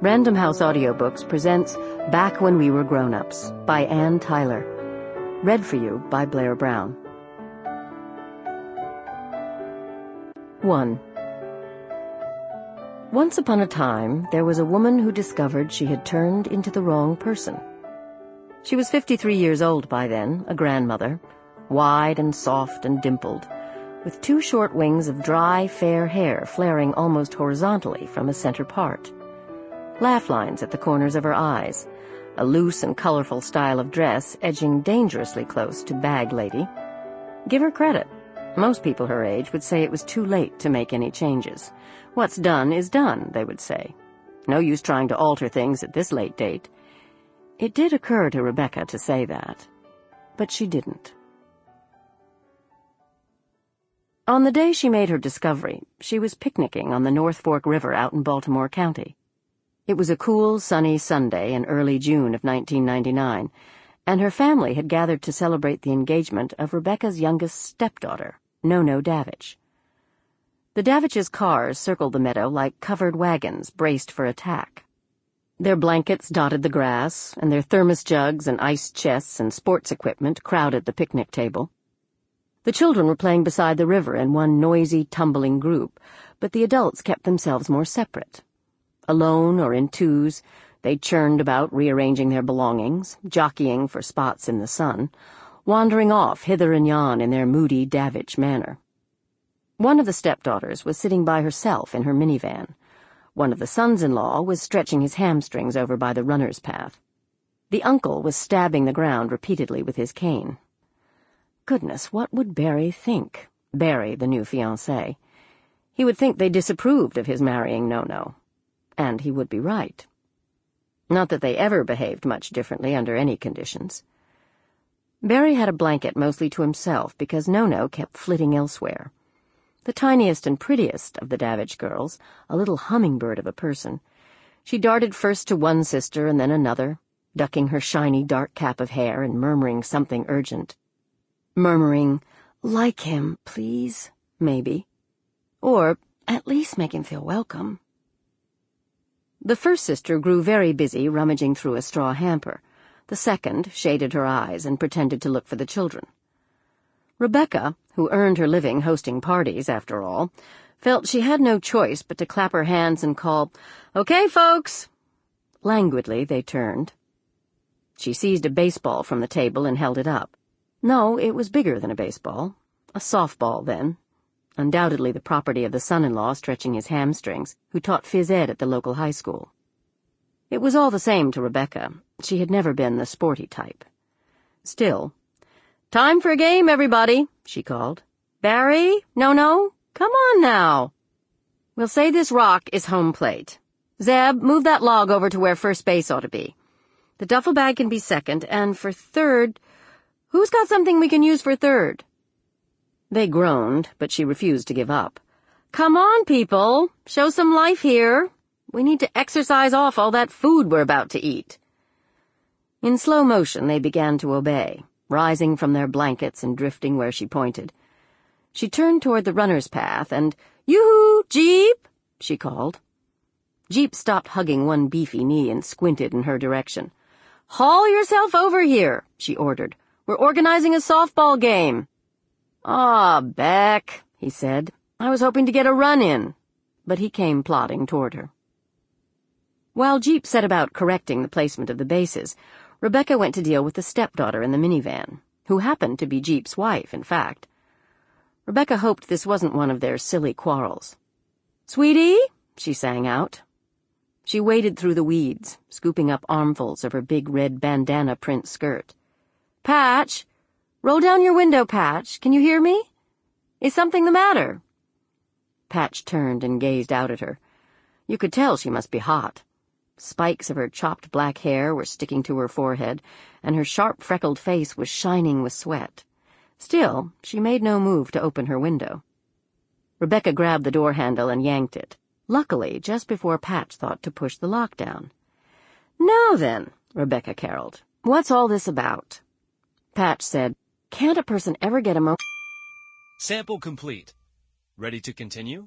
Random House Audiobooks presents Back When We Were Grown-Ups by Anne Tyler. Read for you by Blair Brown. 1. Once upon a time, there was a woman who discovered she had turned into the wrong person. She was 53 years old by then, a grandmother, wide and soft and dimpled, with 2 short wings of dry, fair hair flaring almost horizontally from a center part. Laugh lines at the corners of her eyes, a loose and colorful style of dress edging dangerously close to bag lady. Give her credit. Most people her age would say it was too late to make any changes. What's done is done, they would say. No use trying to alter things at this late date. It did occur to Rebecca to say that, but she didn't. On the day she made her discovery, she was picnicking on the North Fork River out in Baltimore County. It was a cool, sunny Sunday in early June of 1999, and her family had gathered to celebrate the engagement of Rebecca's youngest stepdaughter, No-No Davich. The Daviches' cars circled the meadow like covered wagons braced for attack. Their blankets dotted the grass, and their thermos jugs and ice chests and sports equipment crowded the picnic table. The children were playing beside the river in one noisy, tumbling group, but the adults kept themselves more separate. Alone or in twos, they churned about rearranging their belongings, jockeying for spots in the sun, wandering off hither and yon in their moody Davich manner. One of the stepdaughters was sitting by herself in her minivan. One of the sons-in-law was stretching his hamstrings over by the runner's path. The uncle was stabbing the ground repeatedly with his cane. Goodness, what would Barry think? Barry, the new fiancé. He would think they disapproved of his marrying No-No. And he would be right. Not that they ever behaved much differently under any conditions. Barry had a blanket mostly to himself because No-No kept flitting elsewhere. The tiniest and prettiest of the Davich girls, a little hummingbird of a person, she darted first to one sister and then another, ducking her shiny dark cap of hair and murmuring something urgent. Murmuring, "Like him, please," maybe. Or, at least make him feel welcome. The first sister grew very busy rummaging through a straw hamper. The second shaded her eyes and pretended to look for the children. Rebecca, who earned her living hosting parties, after all, felt she had no choice but to clap her hands and call, "Okay, folks!" Languidly, they turned. She seized a baseball from the table and held it up. No, it was bigger than a baseball. A softball, then. Undoubtedly the property of the son-in-law stretching his hamstrings, who taught phys ed at the local high school. It was all the same to Rebecca. She had never been the sporty type. Still, "Time for a game, everybody," she called. "Barry? No-No? Come on now. We'll say this rock is home plate. Zeb, move that log over to where first base ought to be. The duffel bag can be second, and for third, who's got something we can use for third?" They groaned, but she refused to give up. "Come on, people. Show some life here. We need to exercise off all that food we're about to eat." In slow motion, they began to obey, rising from their blankets and drifting where she pointed. She turned toward the runner's path and, "Yoo-hoo, Jeep!" she called. Jeep stopped hugging one beefy knee and squinted in her direction. "Haul yourself over here," she ordered. "We're organizing a softball game." "Ah, Beck," he said. "I was hoping to get a run in." But he came plodding toward her. While Jeep set about correcting the placement of the bases, Rebecca went to deal with the stepdaughter in the minivan, who happened to be Jeep's wife, in fact. Rebecca hoped this wasn't one of their silly quarrels. "Sweetie," she sang out. She waded through the weeds, scooping up armfuls of her big red bandana print skirt. "Patch! Roll down your window, Patch. Can you hear me? Is something the matter?" Patch turned and gazed out at her. You could tell she must be hot. Spikes of her chopped black hair were sticking to her forehead, and her sharp freckled face was shining with sweat. Still, she made no move to open her window. Rebecca grabbed the door handle and yanked it, luckily just before Patch thought to push the lock down. "Now then," Rebecca caroled, "what's all this about?" Patch said, "Can't a person ever get Sample complete. Ready to continue?